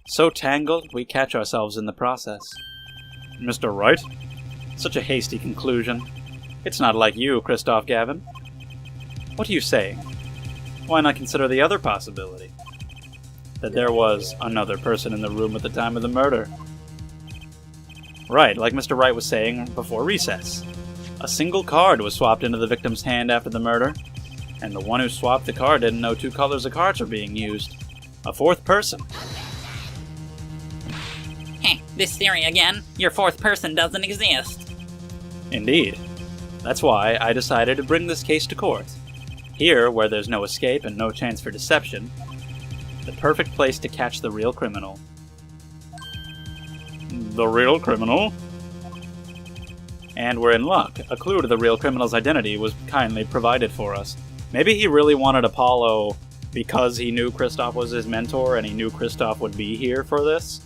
So tangled, we catch ourselves in the process. Mr. Wright? Such a hasty conclusion. It's not like you, Christoph Gavin. What are you saying? Why not consider the other possibility? That there was another person in the room at the time of the murder. Right, like Mr. Wright was saying before recess. A single card was swapped into the victim's hand after the murder, and the one who swapped the card didn't know two colors of cards were being used. A fourth person. Heh, this theory again. Your fourth person doesn't exist. Indeed. That's why I decided to bring this case to court. Here, where there's no escape and no chance for deception, the perfect place to catch the real criminal. The real criminal? And we're in luck. A clue to the real criminal's identity was kindly provided for us. Maybe he really wanted Apollo because he knew Christoph was his mentor and he knew Christoph would be here for this?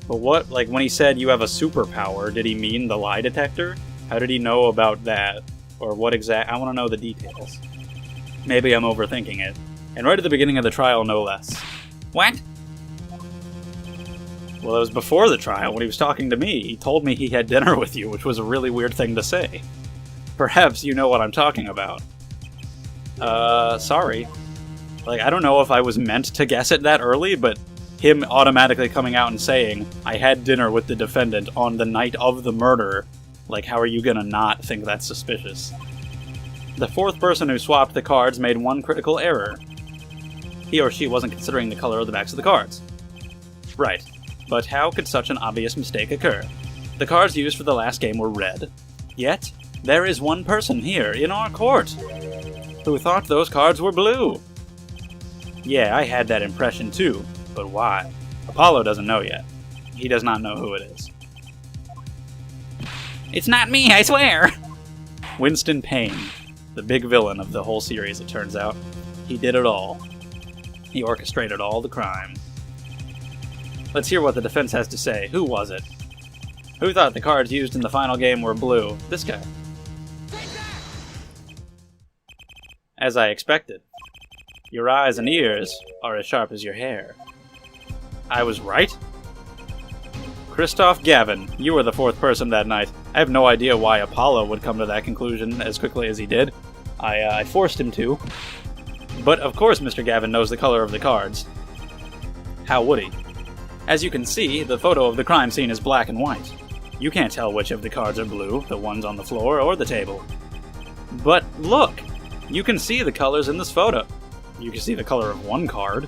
But what, like when he said you have a superpower, did he mean the lie detector? How did he know about that? Or what I want to know the details. Maybe I'm overthinking it. And right at the beginning of the trial, no less. What? Well, it was before the trial, when he was talking to me. He told me he had dinner with you, which was a really weird thing to say. Perhaps you know what I'm talking about. Sorry. Like, I don't know if I was meant to guess it that early, but him automatically coming out and saying, I had dinner with the defendant on the night of the murder, like, how are you gonna not think that's suspicious? The fourth person who swapped the cards made one critical error. He or she wasn't considering the color of the backs of the cards. Right. But how could such an obvious mistake occur? The cards used for the last game were red. Yet, there is one person here in our court who thought those cards were blue. Yeah, I had that impression too, but why? Apollo doesn't know yet. He does not know who it is. It's not me, I swear! Winston Payne, the big villain of the whole series, it turns out. He did it all. He orchestrated all the crime. Let's hear what the defense has to say. Who was it? Who thought the cards used in the final game were blue? This guy. As I expected. Your eyes and ears are as sharp as your hair. I was right? Christoph Gavin, you were the fourth person that night. I have no idea why Apollo would come to that conclusion as quickly as he did. I forced him to. But of course Mr. Gavin knows the color of the cards. How would he? As you can see, the photo of the crime scene is black and white. You can't tell which of the cards are blue, the ones on the floor or the table. But look! You can see the colors in this photo. You can see the color of one card.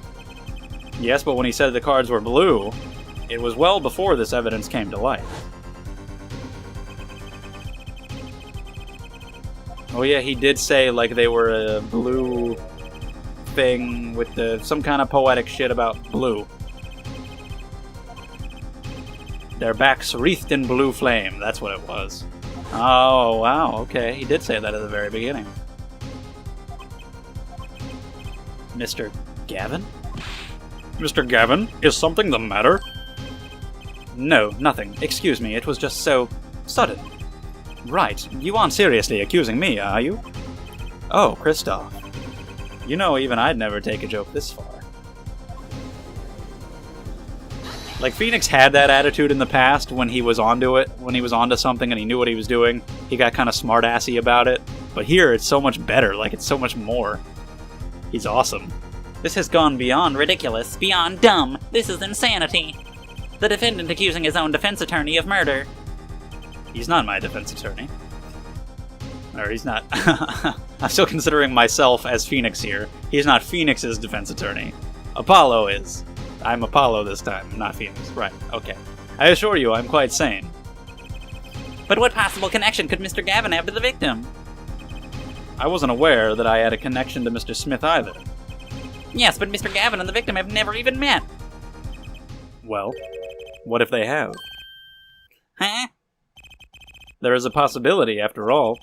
Yes, but when he said the cards were blue, it was well before this evidence came to light. Oh yeah, he did say like they were a blue thing with some kind of poetic shit about blue. Their backs wreathed in blue flame, that's what it was. Oh, wow, okay, he did say that at the very beginning. Mr. Gavin? Mr. Gavin, is something the matter? No, nothing. Excuse me, it was just so sudden. Right, you aren't seriously accusing me, are you? Oh, Christoph. You know, even I'd never take a joke this far. Like, Phoenix had that attitude in the past when he was onto it, when he was onto something and he knew what he was doing. He got kind of smart-assy about it. But here, it's so much better, like, it's so much more. He's awesome. This has gone beyond ridiculous, beyond dumb. This is insanity. The defendant accusing his own defense attorney of murder. He's not my defense attorney. Or he's not. I'm still considering myself as Phoenix here. He's not Phoenix's defense attorney. Apollo is. I'm Apollo this time, not Phoenix. Right, okay. I assure you, I'm quite sane. But what possible connection could Mr. Gavin have to the victim? I wasn't aware that I had a connection to Mr. Smith either. Yes, but Mr. Gavin and the victim have never even met. Well, what if they have? Huh? There is a possibility, after all.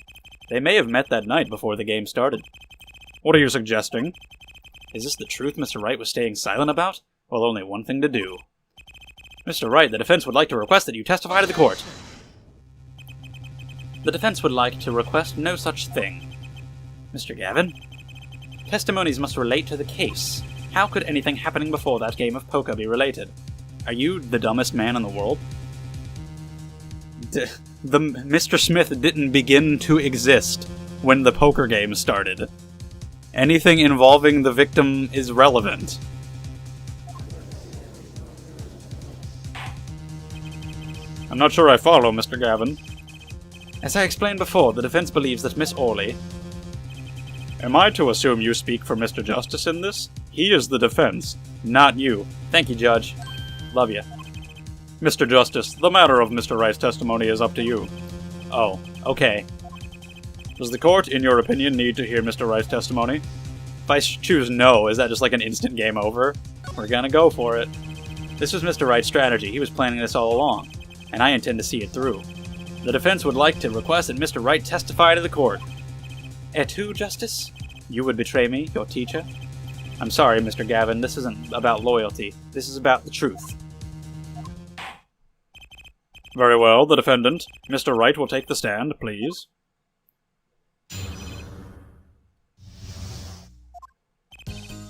They may have met that night before the game started. What are you suggesting? Is this the truth Mr. Wright was staying silent about? Well, only one thing to do. Mr. Wright, the defense would like to request that you testify to the court. The defense would like to request no such thing. Mr. Gavin? Testimonies must relate to the case. How could anything happening before that game of poker be related? Are you the dumbest man in the world? The Mr. Smith didn't begin to exist when the poker game started. Anything involving the victim is relevant. I'm not sure I follow, Mr. Gavin. As I explained before, the defense believes that Miss Orley... Am I to assume you speak for Mr. Justice in this? He is the defense, not you. Thank you, Judge. Love you. Mr. Justice, the matter of Mr. Wright's testimony is up to you. Oh, okay. Does the court, in your opinion, need to hear Mr. Wright's testimony? If I choose no, is that just like an instant game over? We're gonna go for it. This was Mr. Wright's strategy. He was planning this all along, and I intend to see it through. The defense would like to request that Mr. Wright testify to the court. Et tu, Justice? You would betray me, your teacher? I'm sorry, Mr. Gavin, this isn't about loyalty. This is about the truth. Very well, the defendant. Mr. Wright will take the stand, please.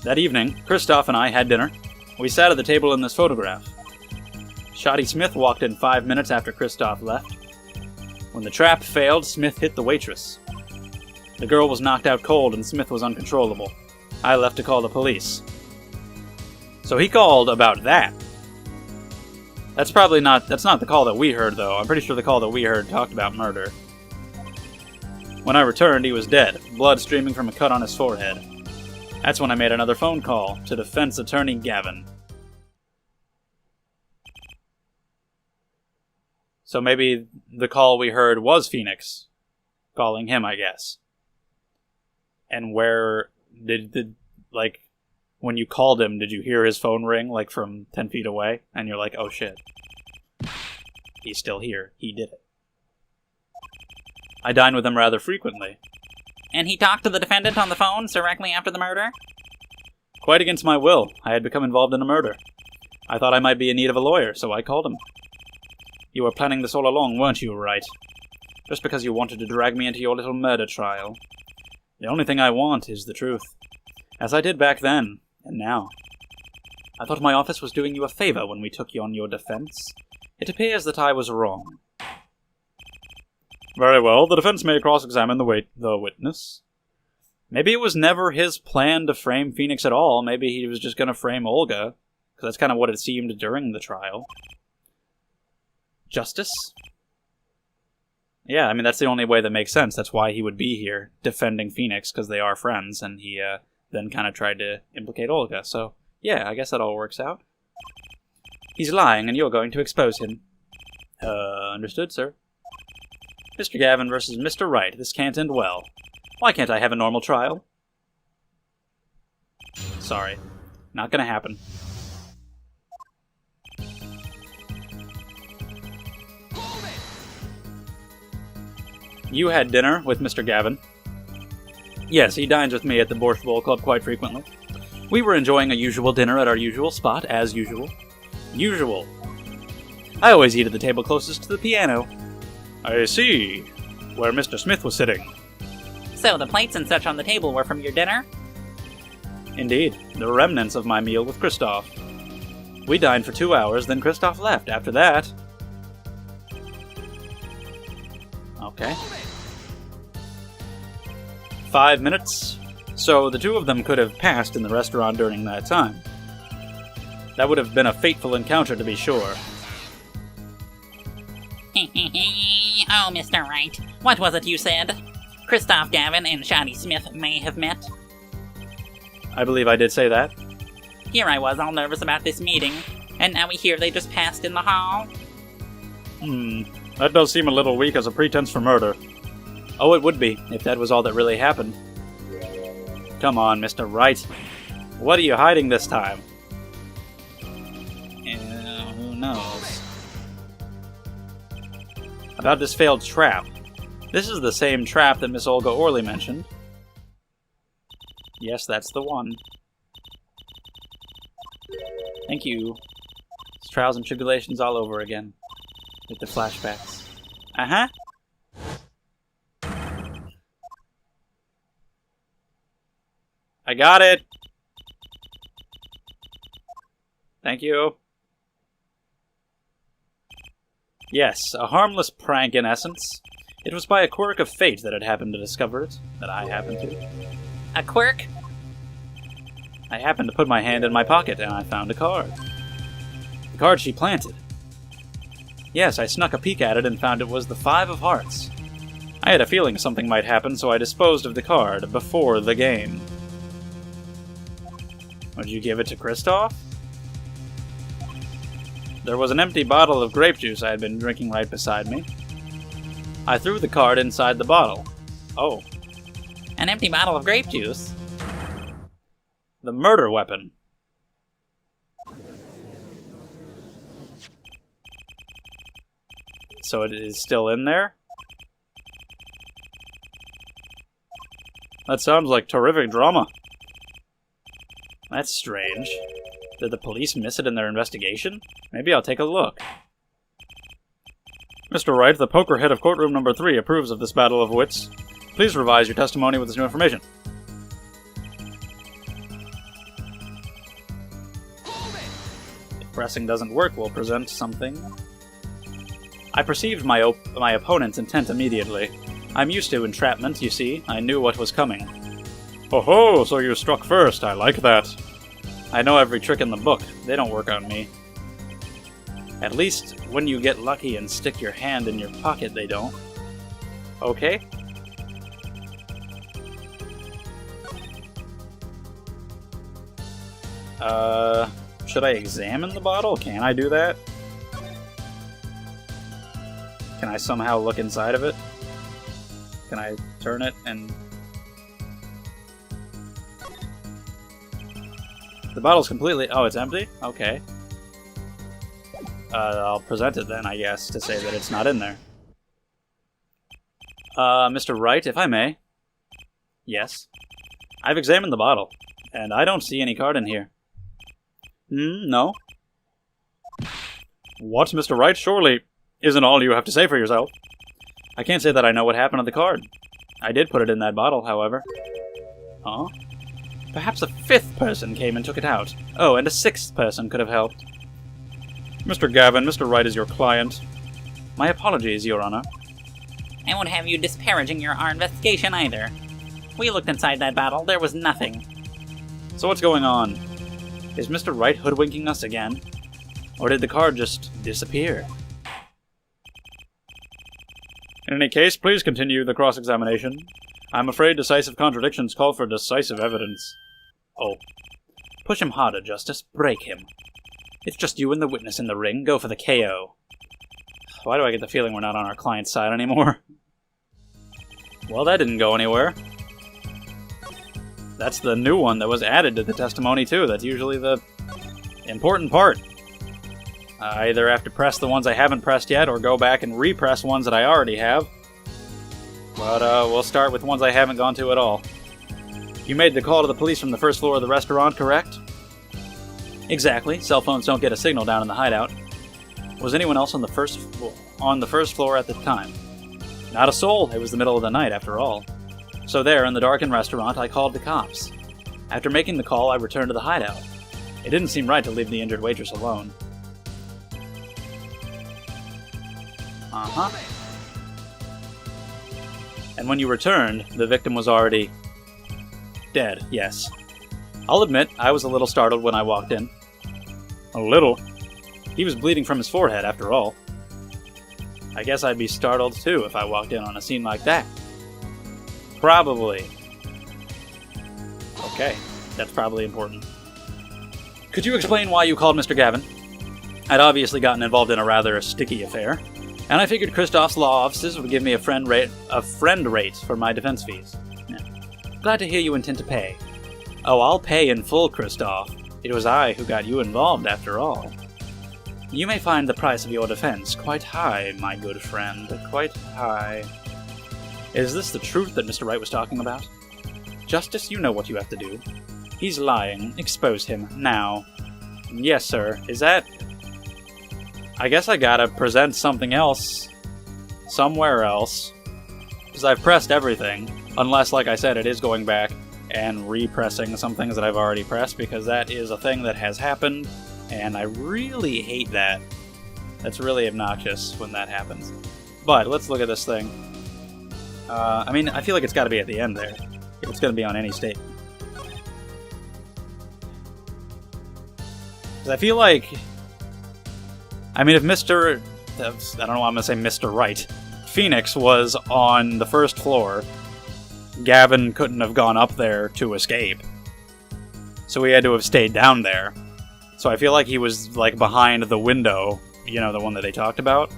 That evening, Kristoff and I had dinner. We sat at the table in this photograph. Shoddy Smith walked in 5 minutes after Kristoff left. When the trap failed, Smith hit the waitress. The girl was knocked out cold and Smith was uncontrollable. I left to call the police. So he called about that. That's not the call that we heard, though. I'm pretty sure the call that we heard talked about murder. When I returned, he was dead, blood streaming from a cut on his forehead. That's when I made another phone call to defense attorney Gavin. So maybe the call we heard was Phoenix calling him, I guess. And where did when you called him, did you hear his phone ring, like, from 10 feet away? And you're like, oh shit. He's still here. He did it. I dine with him rather frequently. And he talked to the defendant on the phone directly after the murder? Quite against my will. I had become involved in a murder. I thought I might be in need of a lawyer, so I called him. You were planning this all along, weren't you, Wright? Just because you wanted to drag me into your little murder trial. The only thing I want is the truth. As I did back then, and now. I thought my office was doing you a favor when we took you on your defense. It appears that I was wrong. Very well, the defense may cross-examine the witness. Maybe it was never his plan to frame Phoenix at all. Maybe he was just going to frame Olga, because that's kind of what it seemed during the trial. Justice? Yeah, I mean, that's the only way that makes sense. That's why he would be here, defending Phoenix, because they are friends, and he then kind of tried to implicate Olga. So, yeah, I guess that all works out. He's lying, and you're going to expose him. Understood, sir. Mr. Gavin versus Mr. Wright. This can't end well. Why can't I have a normal trial? Sorry. Not gonna happen. You had dinner with Mr. Gavin. Yes, he dines with me at the Borscht Bowl Club quite frequently. We were enjoying a usual dinner at our usual spot, as usual. Usual. I always eat at the table closest to the piano. I see. Where Mr. Smith was sitting. So the plates and such on the table were from your dinner? Indeed, the remnants of my meal with Kristoff. We dined for 2 hours, then Kristoff left. After that... Okay. 5 minutes. So the two of them could have passed in the restaurant during that time. That would have been a fateful encounter, to be sure. Oh, Mr. Wright, what was it you said? Kristoff Gavin and Shoddy Smith may have met? I believe I did say that. Here I was all nervous about this meeting, and now we hear they just passed in the hall? That does seem a little weak as a pretense for murder. Oh, it would be, if that was all that really happened. Come on, Mr. Wright. What are you hiding this time? Who knows? About this failed trap. This is the same trap that Miss Olga Orley mentioned. Yes, that's the one. Thank you. It's trials and tribulations all over again. With the flashbacks. Uh-huh. I got it! Thank you. Yes, a harmless prank in essence. It was by a quirk of fate that it happened to discover it, that I happened to. A quirk? I happened to put my hand in my pocket and I found a card. The card she planted. Yes, I snuck a peek at it and found it was the 5 of Hearts. I had a feeling something might happen, so I disposed of the card before the game. Would you give it to Kristoff? There was an empty bottle of grape juice I had been drinking right beside me. I threw the card inside the bottle. Oh. An empty bottle of grape juice? The murder weapon. So it is still in there? That sounds like terrific drama. That's strange. Did the police miss it in their investigation? Maybe I'll take a look. Mr. Wright, the poker head of courtroom number 3 approves of this battle of wits. Please revise your testimony with this new information. If pressing doesn't work, we'll present something. I perceived my opponent's intent immediately. I'm used to entrapment, you see. I knew what was coming. Oh-ho, so you struck first. I like that. I know every trick in the book. They don't work on me. At least, when you get lucky and stick your hand in your pocket, they don't. Okay? Should I examine the bottle? Can I do that? Can I somehow look inside of it? Can I turn it and... The bottle's completely... Oh, it's empty? Okay. I'll present it then, I guess, to say that it's not in there. Mr. Wright, if I may. Yes. I've examined the bottle, and I don't see any card in here. No. What, Mr. Wright? Surely isn't all you have to say for yourself. I can't say that I know what happened to the card. I did put it in that bottle, however. Huh? Perhaps a 5th person came and took it out. Oh, and a 6th person could have helped. Mr. Gavin, Mr. Wright is your client. My apologies, Your Honor. I won't have you disparaging our investigation either. We looked inside that bottle. There was nothing. So what's going on? Is Mr. Wright hoodwinking us again? Or did the card just disappear? In any case, please continue the cross-examination. I'm afraid decisive contradictions call for decisive evidence. Oh. Push him harder, Justice. Break him. It's just you and the witness in the ring. Go for the KO. Why do I get the feeling we're not on our client's side anymore? Well, that didn't go anywhere. That's the new one that was added to the testimony, too. That's usually the important part. I either have to press the ones I haven't pressed yet, or go back and repress ones that I already have. But we'll start with ones I haven't gone to at all. You made the call to the police from the first floor of the restaurant, correct? Exactly. Cell phones don't get a signal down in the hideout. Was anyone else on the first floor at the time? Not a soul. It was the middle of the night, after all. So there, in the darkened restaurant, I called the cops. After making the call, I returned to the hideout. It didn't seem right to leave the injured waitress alone. Uh-huh. And when you returned, the victim was already... dead, yes. I'll admit, I was a little startled when I walked in. A little? He was bleeding from his forehead, after all. I guess I'd be startled, too, if I walked in on a scene like that. Probably. Okay, that's probably important. Could you explain why you called Mr. Gavin? I'd obviously gotten involved in a rather sticky affair, and I figured Kristoff's law offices would give me a friend rate for my defense fees. Yeah. Glad to hear you intend to pay. Oh, I'll pay in full, Kristoff. It was I who got you involved, after all. You may find the price of your defense quite high, my good friend. Quite high. Is this the truth that Mr. Wright was talking about? Justice, you know what you have to do. He's lying. Expose him, now. Yes, sir. Is that... I guess I gotta present something else. Somewhere else. Because I've pressed everything. Unless, like I said, it is going back and repressing some things that I've already pressed, because that is a thing that has happened, and I really hate that. That's really obnoxious when that happens. But let's look at this thing. I mean, I feel like it's got to be at the end there. If it's going to be on any statement. Because I feel like... I mean, if Mr... I don't know why I'm going to say Mr. Right. Phoenix was on the first floor. Gavin couldn't have gone up there to escape. So he had to have stayed down there. So I feel like he was, like, behind the window, you know, the one that they talked about.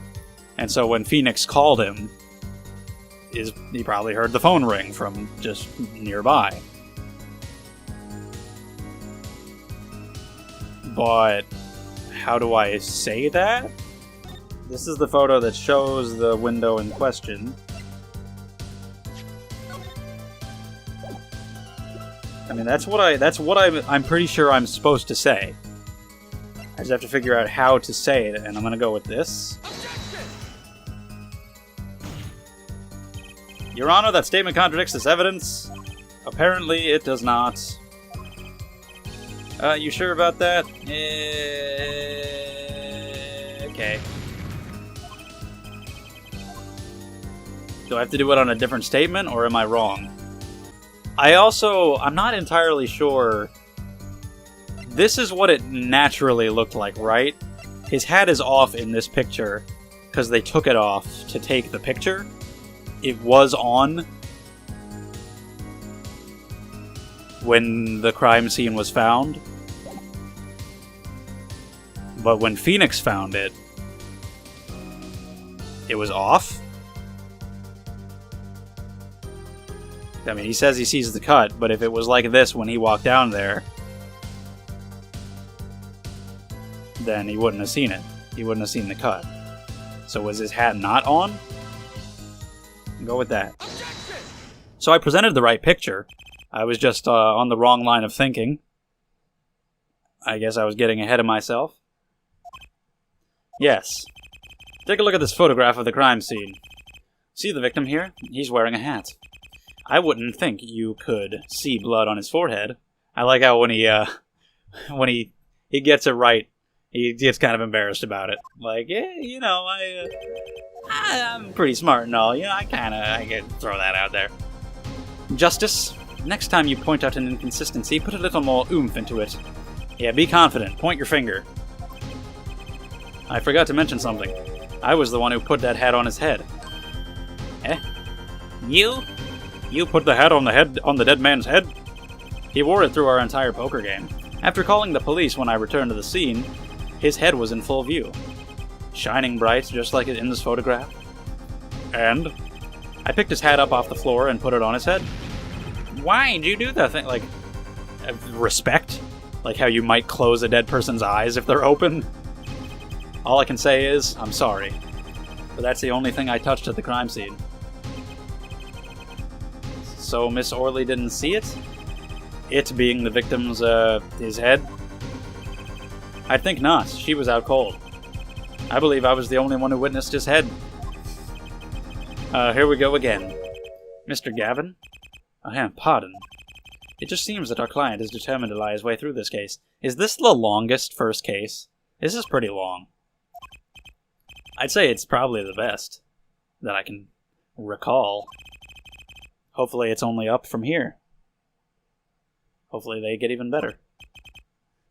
And so when Phoenix called him, he probably heard the phone ring from just nearby. But how do I say that? This is the photo that shows the window in question. I mean, that's what I'm pretty sure I'm supposed to say. I just have to figure out how to say it, and I'm gonna go with this. Your Honor, that statement contradicts this evidence. Apparently, it does not. You sure about that? Okay. Do I have to do it on a different statement, or am I wrong? I'm not entirely sure. This is what it naturally looked like, right? His hat is off in this picture, because they took it off to take the picture. It was on when the crime scene was found. But when Phoenix found it, it was off. I mean, he says he sees the cut, but if it was like this when he walked down there, then he wouldn't have seen it. He wouldn't have seen the cut. So was his hat not on? Go with that. So I presented the right picture. I was just on the wrong line of thinking. I guess I was getting ahead of myself. Yes. Take a look at this photograph of the crime scene. See the victim here? He's wearing a hat. I wouldn't think you could see blood on his forehead. I like how when he gets it right, he gets kind of embarrassed about it. Like, yeah, you know, I'm pretty smart and all. You know, I can throw that out there. Justice, next time you point out an inconsistency, put a little more oomph into it. Yeah, be confident. Point your finger. I forgot to mention something. I was the one who put that hat on his head. Eh? You? You put the hat on the dead man's head? He wore it through our entire poker game. After calling the police when I returned to the scene, his head was in full view. Shining bright, just like it in this photograph. And I picked his hat up off the floor and put it on his head. Why'd you do that thing? Like, respect? Like how you might close a dead person's eyes if they're open? All I can say is, I'm sorry. But that's the only thing I touched at the crime scene. So Miss Orley didn't see it? It being the victim's, his head? I think not. She was out cold. I believe I was the only one who witnessed his head. Here we go again. Mr. Gavin? Pardon. It just seems that our client is determined to lie his way through this case. Is this the longest first case? This is pretty long. I'd say it's probably the best that I can recall. Hopefully it's only up from here. Hopefully they get even better.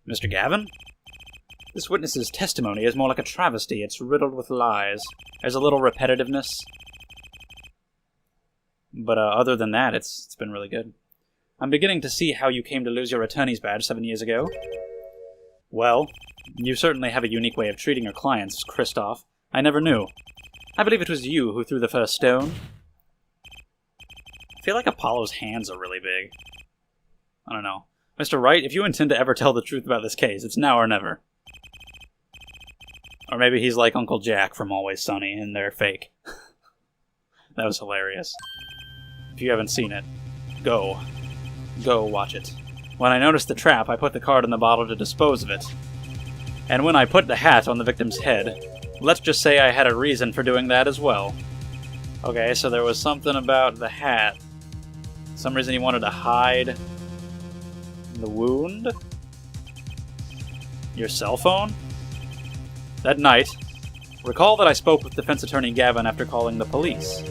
Mr. Gavin? This witness's testimony is more like a travesty. It's riddled with lies. There's a little repetitiveness. But other than that, it's been really good. I'm beginning to see how you came to lose your attorney's badge 7 years ago. Well, you certainly have a unique way of treating your clients, Kristoff. I never knew. I believe it was you who threw the first stone. I feel like Apollo's hands are really big. I don't know. Mr. Wright, if you intend to ever tell the truth about this case, it's now or never. Or maybe he's like Uncle Jack from Always Sunny, and they're fake. That was hilarious. If you haven't seen it, go watch it. When I noticed the trap, I put the card in the bottle to dispose of it. And when I put the hat on the victim's head, let's just say I had a reason for doing that as well. Okay, so there was something about the hat. For some reason he wanted to hide the wound? Your cell phone? That night, Recall that I spoke with Defense Attorney Gavin after calling the police.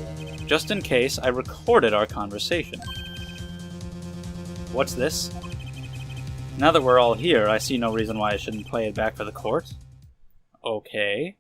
Just in case, I recorded our conversation. What's this? Now that we're all here, I see no reason why I shouldn't play it back for the court. Okay.